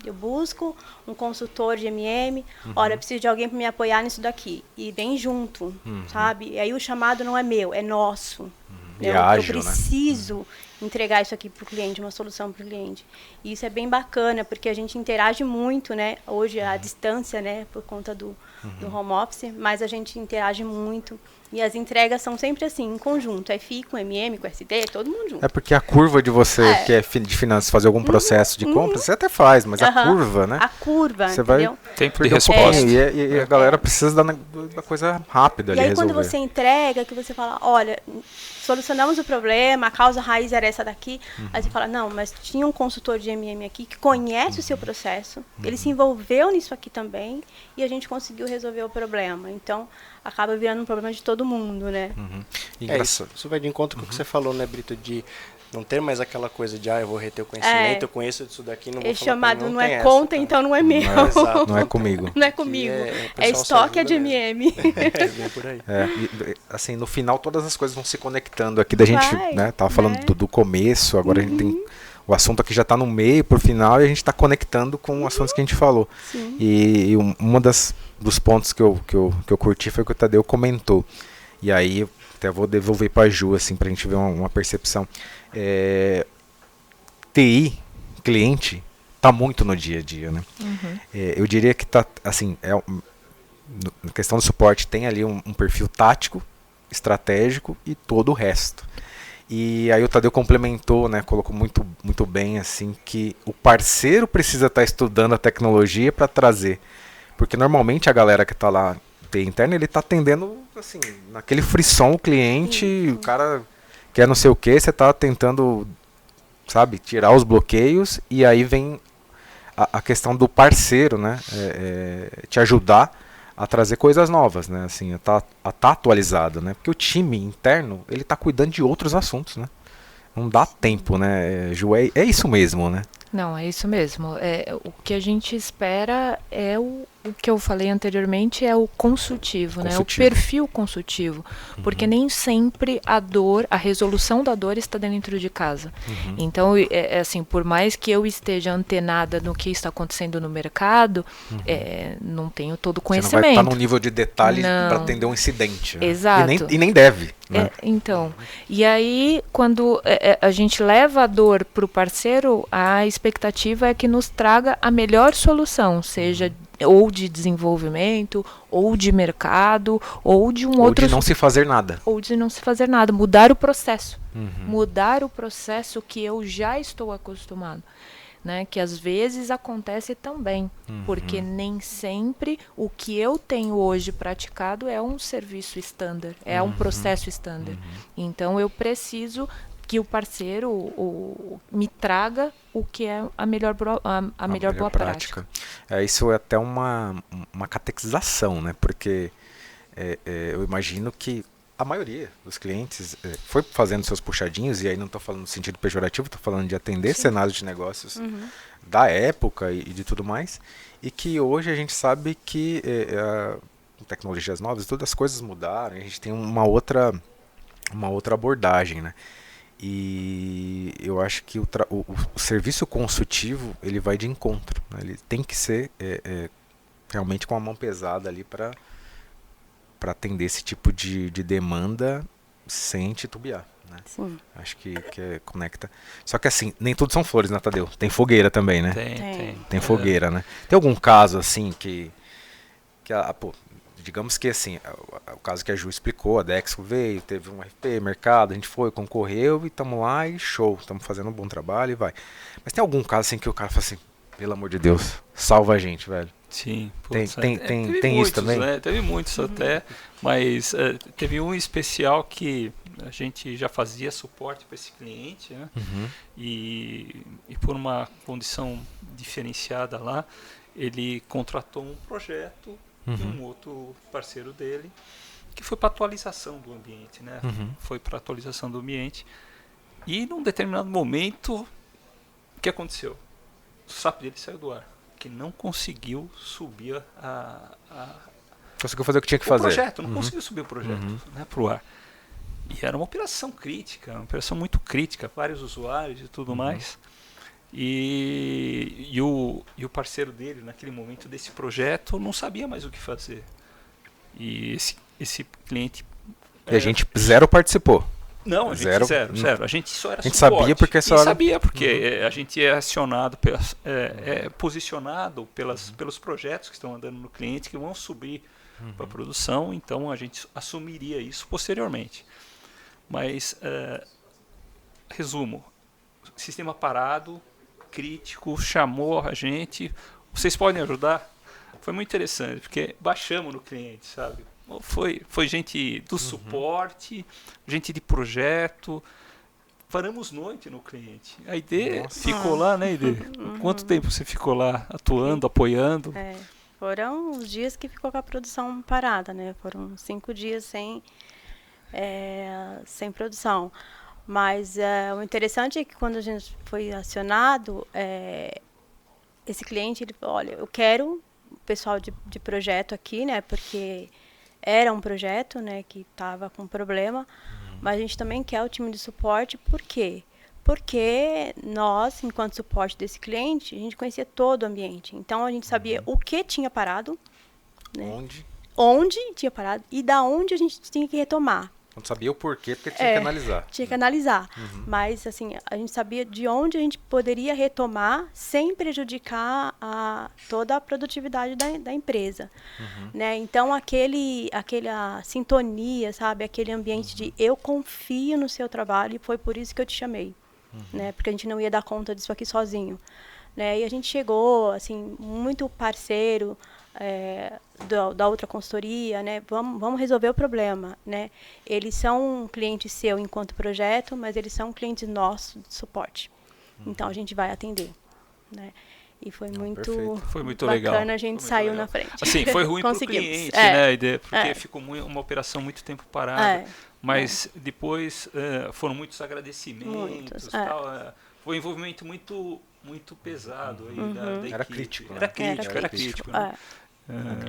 Eu busco um consultor de MM, olha, eu preciso de alguém para me apoiar nisso daqui. E vem junto, sabe? E aí o chamado não é meu, é nosso. E ágil, eu preciso entregar isso aqui para o cliente, uma solução para o cliente. E isso é bem bacana, porque a gente interage muito, né? Hoje à distância, né? Por conta do home office, mas a gente interage muito. E as entregas são sempre assim, em conjunto. FI com MM, com SD, todo mundo junto. É porque a curva de você, que é de finanças, fazer algum processo de compra, você até faz, mas a curva, né? A curva, você entendeu? Tempo de resposta. E a galera precisa da coisa rápida ali resolver. E aí resolver. quando você entrega, que você fala, olha, solucionamos o problema, a causa raiz era essa daqui. Aí você fala, não, mas tinha um consultor de MM aqui que conhece o seu processo, ele se envolveu nisso aqui também, e a gente conseguiu resolver o problema. Então, acaba virando um problema de todo mundo, né? Isso vai de encontro com o que você falou, né, Brito, de não ter mais aquela coisa de, eu vou reter o conhecimento, eu conheço disso daqui, não vou Esse falar chamado não é conta, então não é meu. Não é comigo. Não é comigo. É estoque, é de MM. Bem por aí. Assim, no final todas as coisas vão se conectando aqui da gente, né? Tava falando do começo, agora a gente tem o assunto aqui já está no meio, por final, e a gente está conectando com os assuntos que a gente falou. Sim. E uma dos pontos que eu curti foi o que o Tadeu comentou. E aí, até vou devolver para a Ju, assim, para a gente ver uma percepção. TI, cliente, está muito no dia a dia, né? Eu diria que está, assim, na questão do suporte, tem ali um perfil tático, estratégico e todo o resto. E aí o Tadeu complementou, né, colocou muito, muito bem assim, que o parceiro precisa estar estudando a tecnologia para trazer. Porque normalmente a galera que está lá, TI interna, ele está atendendo assim, naquele frisson o cliente, o cara quer não sei o que, você está tentando, sabe, tirar os bloqueios, e aí vem a questão do parceiro, né, te ajudar a trazer coisas novas, né? Assim, a tá atualizado, né? Porque o time interno, ele tá cuidando de outros assuntos, né? Não dá tempo, né? Ju, é isso mesmo, né? Não, é isso mesmo. O que a gente espera é o que eu falei anteriormente, é o consultivo, né? O perfil consultivo. Porque nem sempre a resolução da dor está dentro de casa. Então, assim, por mais que eu esteja antenada no que está acontecendo no mercado, não tenho todo o conhecimento. Você não vai estar num nível de detalhe para atender um incidente. Né? Exato. E nem deve. Né? Então, e aí, quando a gente leva a dor para o parceiro, a expectativa é que nos traga a melhor solução, seja ou de desenvolvimento, ou de mercado, ou de outro... Ou de não se fazer nada. Ou de não se fazer nada, mudar o processo. Mudar o processo que eu já estou acostumado. né, que às vezes acontece também, porque nem sempre o que eu tenho hoje praticado é um serviço standard, é um processo standard. Então eu preciso que o parceiro me traga o que é a melhor boa prática. Isso é até uma catequização, né? Porque eu imagino que a maioria dos clientes foi fazendo seus puxadinhos, e aí não estou falando no sentido pejorativo, estou falando de atender cenários de negócios da época e de tudo mais, e que hoje a gente sabe que tecnologias novas, todas as coisas mudaram, a gente tem uma outra abordagem, né? E eu acho que o serviço consultivo, ele vai de encontro, né? Ele tem que ser realmente com a mão pesada ali para atender esse tipo de demanda sem titubear, né? Sim. Acho que conecta. Só que assim, nem tudo são flores, né, Tadeu? Tem fogueira também, né? Tem fogueira, né? Tem algum caso assim que digamos que assim, o caso que a Ju explicou, a Dexco veio, teve um RP, mercado, a gente foi, concorreu e estamos lá e show, estamos fazendo um bom trabalho e vai. Mas tem algum caso assim que o cara fala assim, pelo amor de Deus, salva a gente, velho? Sim. Tem isso também? Né? Teve muitos até, mas teve um especial que a gente já fazia suporte para esse cliente, né? E por uma condição diferenciada lá, ele contratou um projeto de um outro parceiro dele, que foi para atualização do ambiente, né? Foi para atualização do ambiente. E num determinado momento, o que aconteceu? O SAP dele saiu do ar, que não conseguiu subir conseguiu fazer o que tinha que fazer. Projeto, não conseguiu subir o projeto, né, para o ar. E era uma operação crítica, uma operação muito crítica, vários usuários e tudo mais. E o parceiro dele, naquele momento desse projeto, não sabia mais o que fazer. E esse cliente... E a gente zero participou. Não, a gente zero. A gente só era suporte. Sabia porque só era... sabia porque a gente é acionado, posicionado pelos projetos que estão andando no cliente, que vão subir para a produção, então a gente assumiria isso posteriormente. Mas, resumo, sistema parado, crítico, chamou a gente, vocês podem ajudar? Foi muito interessante, porque baixamos no cliente, sabe? Foi gente do suporte, gente de projeto, paramos noite no cliente. A ID ficou lá, né, ID? Quanto tempo você ficou lá atuando, apoiando? Foram os dias que ficou com a produção parada, né? Foram 5 dias sem produção. Mas o interessante é que quando a gente foi acionado, esse cliente, ele falou, olha, eu quero o pessoal de projeto aqui, né? Porque era um projeto, né, que estava com problema, mas a gente também quer o time de suporte. Por quê? Porque nós, enquanto suporte desse cliente, a gente conhecia todo o ambiente. Então, a gente sabia o que tinha parado, né? Onde tinha parado e da onde a gente tinha que retomar. Não sabia o porquê, porque tinha que analisar. Tinha que analisar. Mas, assim, a gente sabia de onde a gente poderia retomar sem prejudicar toda a produtividade da empresa. Né? Então, aquela sintonia, sabe? Aquele ambiente de eu confio no seu trabalho e foi por isso que eu te chamei. Né? Porque a gente não ia dar conta disso aqui sozinho. Né? E a gente chegou, assim, muito parceiro, da outra consultoria, né? Vamos resolver o problema, né? Eles são um cliente seu enquanto projeto, mas eles são clientes nossos de suporte. Então a gente vai atender, né? E foi muito bacana, legal. A gente saiu na frente. Assim, foi ruim para o cliente, né? Porque ficou uma operação muito tempo parada. Mas depois foram muitos agradecimentos, tal. Foi um envolvimento muito pesado aí da equipe. Era crítico. Era crítico. Né?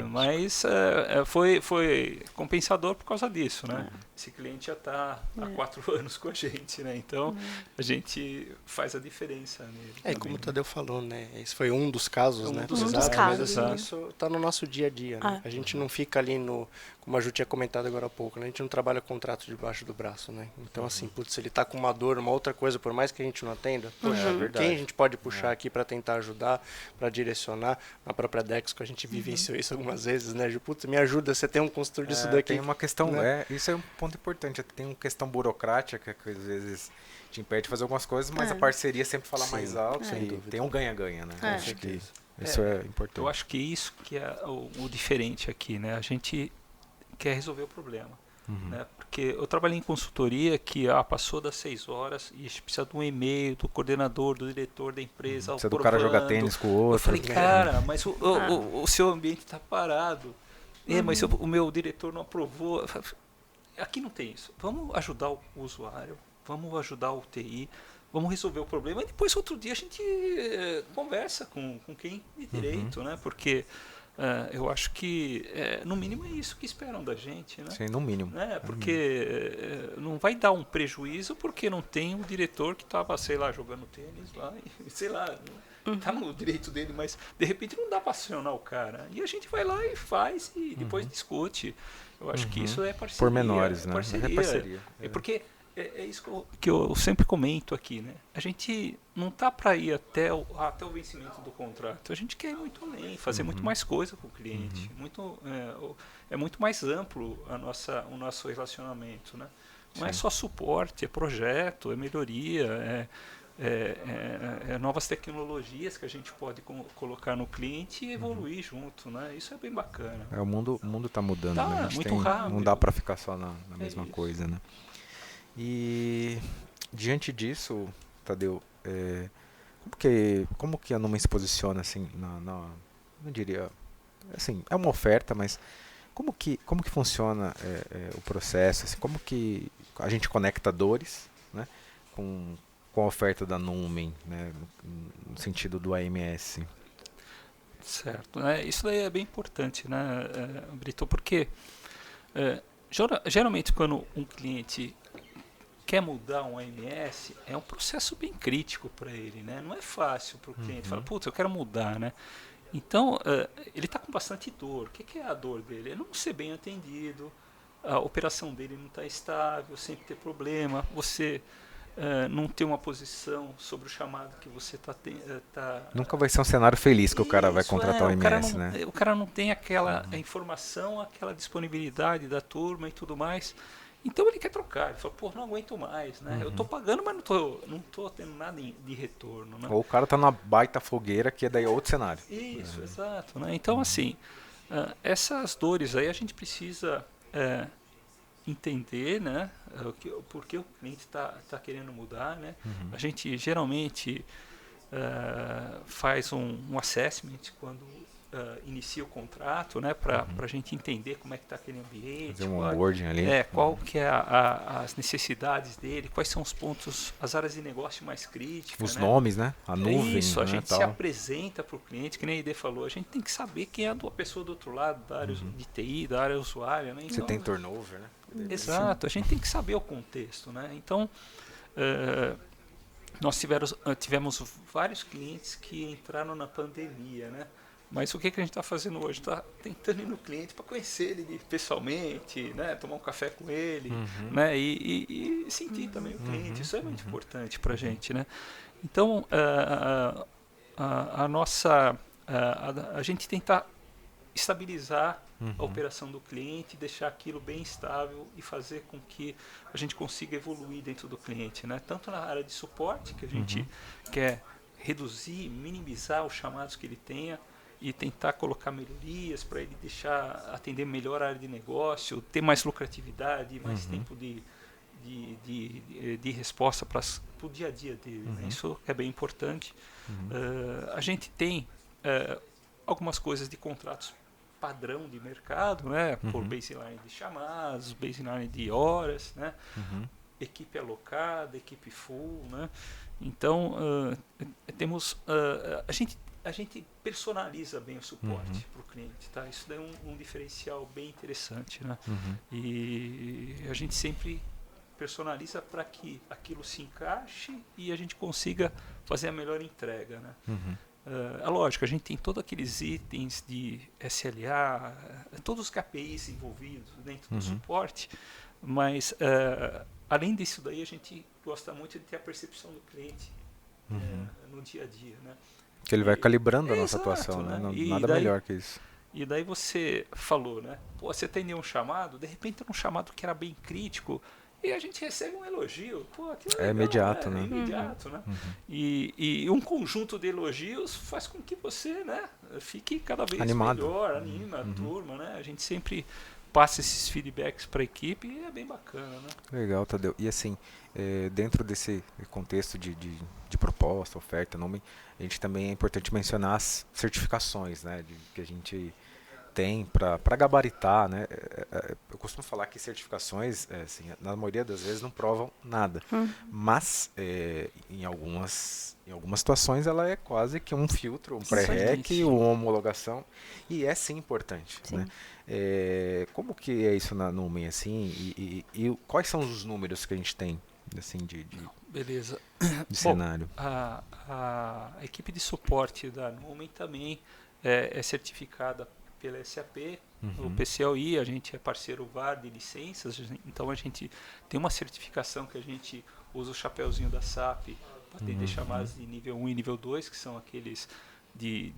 Mas foi compensador por causa disso, né? Esse cliente já está há 4 anos com a gente, né? Então a gente faz a diferença nele. Como o Tadeu falou, né? Esse foi um dos casos, né? Um dos casos. Mas assim, isso está no nosso dia a dia, né? A gente não fica ali como a Ju tinha comentado agora há pouco, né? A gente não trabalha contrato debaixo do braço, né? Então, assim, putz, se ele tá com uma dor, uma outra coisa, por mais que a gente não atenda, poxa, quem a gente pode puxar aqui para tentar ajudar, para direcionar? Na própria Dexco a gente vivenciou isso algumas vezes, né, Ju? Putz, me ajuda, você tem um consultor disso daqui. Tem uma questão, né? Isso é um ponto importante, tem uma questão burocrática que às vezes te impede de fazer algumas coisas, mas a parceria sempre fala mais alto e tem um ganha-ganha, né? Acho que isso é importante. Eu acho que isso que é o diferente aqui, né? A gente quer resolver o problema, né? Porque eu trabalhei em consultoria que passou das 6 horas e a gente precisa de um e-mail do coordenador, do diretor da empresa, precisa do cara jogar tênis com o outro. Eu falei, cara, mas o seu ambiente está parado. Mas o meu diretor não aprovou. Aqui não tem isso. Vamos ajudar o usuário, vamos ajudar o TI, vamos resolver o problema e depois outro dia a gente conversa com quem de direito, né? Porque eu acho que no mínimo é isso que esperam da gente, né? Sim, no mínimo. Porque não vai dar um prejuízo porque não tem um diretor que estava, sei lá, jogando tênis lá, e, sei lá, tá no direito dele, mas de repente não dá para acionar o cara. E a gente vai lá e faz e depois discute. Eu acho que isso é parceria. Pormenores, né? Parceria. É parceria. Porque é isso que eu sempre comento aqui, né? A gente não tá para ir até o vencimento do contrato. A gente quer ir muito além, fazer muito mais coisa com o cliente. É muito mais amplo o nosso relacionamento, né? Não é só suporte, é projeto, é melhoria, é novas tecnologias que a gente pode colocar no cliente e evoluir junto, né? Isso é bem bacana. O mundo está mudando, né? Muito rápido. Não dá para ficar só na mesma coisa, né? E diante disso, Tadeu, como que a Numen se posiciona assim, não diria, assim, é uma oferta, mas como que funciona o processo, assim, como que a gente conecta dores, né, com a oferta da Numen, né, no sentido do AMS? Certo, isso daí é bem importante, né, Brito, porque geralmente quando um cliente quer mudar um AMS, é um processo bem crítico para ele, né? Não é fácil para o cliente falar, putz, eu quero mudar, né? Então, ele está com bastante dor. O que é a dor dele? É não ser bem atendido, a operação dele não está estável, sempre ter problema, você não ter uma posição sobre o chamado que você está... Nunca vai ser um cenário feliz que o cara vai contratar o AMS, né? O cara não tem aquela informação, aquela disponibilidade da turma e tudo mais. Então ele quer trocar, ele fala, pô, não aguento mais, né? Eu tô pagando, mas não tô tendo nada de retorno, né? Ou o cara tá numa baita fogueira, que daí é outro cenário. Isso, exato, né? Então, assim, essas dores aí a gente precisa entender, né? Por que o cliente tá querendo mudar, né? A gente geralmente faz um assessment quando inicia o contrato, né, para a gente entender como é que está aquele ambiente, fazer um onboarding ali, qual que é as necessidades dele, quais são os pontos, as áreas de negócio mais críticas, os nomes, né, a nuvem, isso, a né, gente tal. se apresenta para o cliente, que nem a Ide falou, a gente tem que saber quem é a pessoa do outro lado, da área de TI, da área usuária, né? Então, você tem turnover, né? Exato, a gente tem que saber o contexto, né? Então nós tivemos vários clientes que entraram na pandemia, né? Mas o que a gente está fazendo hoje? Está tentando ir no cliente para conhecer ele pessoalmente, né? Tomar um café com ele, né? E sentir também o cliente. Isso é muito importante para a gente, né? Então, a gente tentar estabilizar a operação do cliente, deixar aquilo bem estável e fazer com que a gente consiga evoluir dentro do cliente, né? Tanto na área de suporte, que a gente quer reduzir, minimizar os chamados que ele tenha, e tentar colocar melhorias para ele atender melhor a área de negócio, ter mais lucratividade, mais tempo de resposta para o dia a dia dele. Né? Isso é bem importante. A gente tem algumas coisas de contratos padrão de mercado, né? Por baseline de chamadas, baseline de horas, né? Equipe alocada, equipe full, né? Então, temos... A gente personaliza bem o suporte para o cliente, tá? Isso daí é um diferencial bem interessante, né? E a gente sempre personaliza para que aquilo se encaixe e a gente consiga fazer a melhor entrega, né? É lógico, a gente tem todos aqueles itens de SLA, todos os KPIs envolvidos dentro do suporte, mas além disso daí a gente gosta muito de ter a percepção do cliente no dia a dia, né? Que ele vai calibrando a nossa atuação, né? Nada melhor que isso. E daí você falou, né? Pô, você atendeu um chamado, de repente era um chamado que era bem crítico, e a gente recebe um elogio. Pô, legal, imediato, né? É imediato, né? E um conjunto de elogios faz com que você, né, fique cada vez animado, melhor, anima a turma, né? A gente sempre passa esses feedbacks para a equipe e é bem bacana, né? Legal, Tadeu. E assim, dentro desse contexto de proposta, oferta, nome, a gente também é importante mencionar as certificações, né, que a gente tem para gabaritar, né? Eu costumo falar que certificações, assim, na maioria das vezes não provam nada, mas em algumas situações ela é quase que um filtro, um pré-req, uma homologação, e é sim importante, né? Como que é isso na Numen, assim, e quais são os números que a gente tem, assim, Beleza. De cenário? A equipe de suporte da Numen também é certificada pela SAP, o PCLI, a gente é parceiro VAR de licenças, então a gente tem uma certificação que a gente usa o chapéuzinho da SAP para atender chamadas de nível 1 e nível 2, que são aqueles de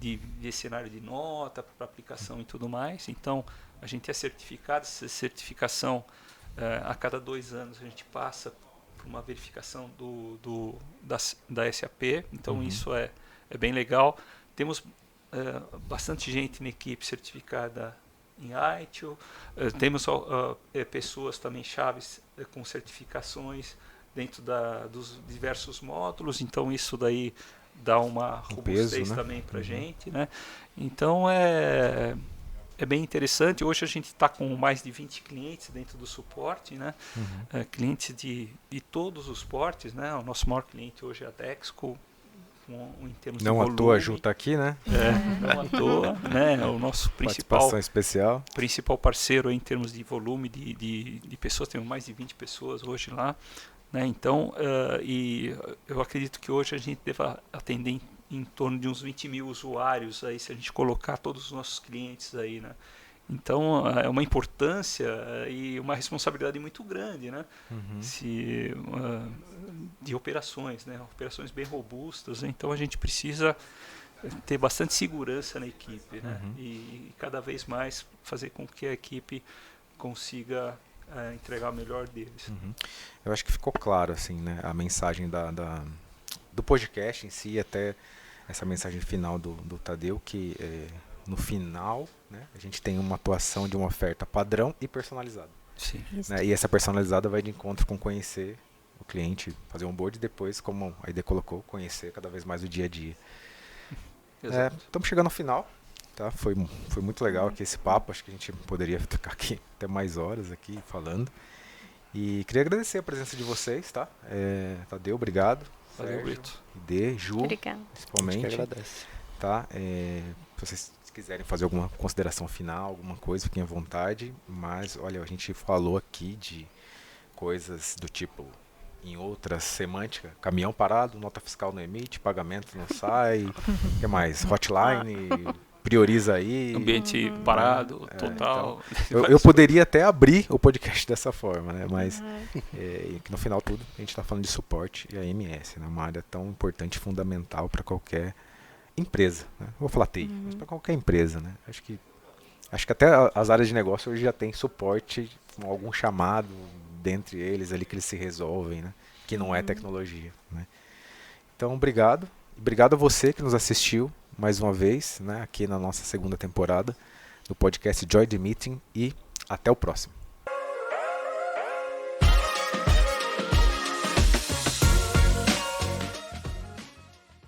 cenário de nota, para aplicação e tudo mais. Então a gente é certificado, essa certificação a cada 2 anos a gente passa por uma verificação da SAP, então isso é bem legal. Temos bastante gente na equipe certificada em ITIL, temos pessoas também chaves com certificações dentro dos diversos módulos, então isso daí dá uma robustez, né, também para a gente, né? Então é bem interessante. Hoje a gente está com mais de 20 clientes dentro do suporte, né? Clientes de todos os portes, né? O nosso maior cliente hoje é a Dexco, em termos não de volume. À toa Ju está aqui, né? Não à toa, né? É o nosso principal parceiro em termos de volume de pessoas. Temos mais de 20 pessoas hoje lá, né? Então, e eu acredito que hoje a gente deva atender em torno de uns 20 mil usuários aí, se a gente colocar todos os nossos clientes aí, né? Então é uma importância e uma responsabilidade muito grande, né? De operações, né? Operações bem robustas, né? Então a gente precisa ter bastante segurança na equipe, né? E cada vez mais fazer com que a equipe consiga entregar o melhor deles. Eu acho que ficou claro, assim, né, a mensagem do podcast em si, até essa mensagem final do Tadeu, que no final, né, a gente tem uma atuação de uma oferta padrão e personalizada. Sim. Né, e essa personalizada vai de encontro com conhecer o cliente, fazer um onboard e depois, como a Aide colocou, conhecer cada vez mais o dia a dia. Estamos chegando ao final. Tá? Foi muito legal aqui esse papo. Acho que a gente poderia ficar aqui até mais horas aqui falando. E queria agradecer a presença de vocês, tá? Tadeu, obrigado. Valeu, Brito. Ide, Ju, Obrigada. principalmente. A gente que agradece. Tá? Se vocês quiserem fazer alguma consideração final, alguma coisa, fiquem à vontade. Mas, olha, a gente falou aqui de coisas do tipo, em outras semântica, caminhão parado, nota fiscal não emite, pagamento não sai, o que mais? Hotline, prioriza aí. Ambiente parado, total. Então, eu poderia até abrir o podcast dessa forma, né? Mas no final tudo a gente está falando de suporte e a AMS, né? Uma área tão importante e fundamental para qualquer empresa, né? Não vou falar TI, mas para qualquer empresa, né? Acho que até as áreas de negócio hoje já tem suporte com algum chamado dentre eles ali que eles se resolvem, né? Que não é tecnologia, né? Então, obrigado a você que nos assistiu mais uma vez, né, aqui na nossa segunda temporada do podcast Join the Meeting, e até o próximo.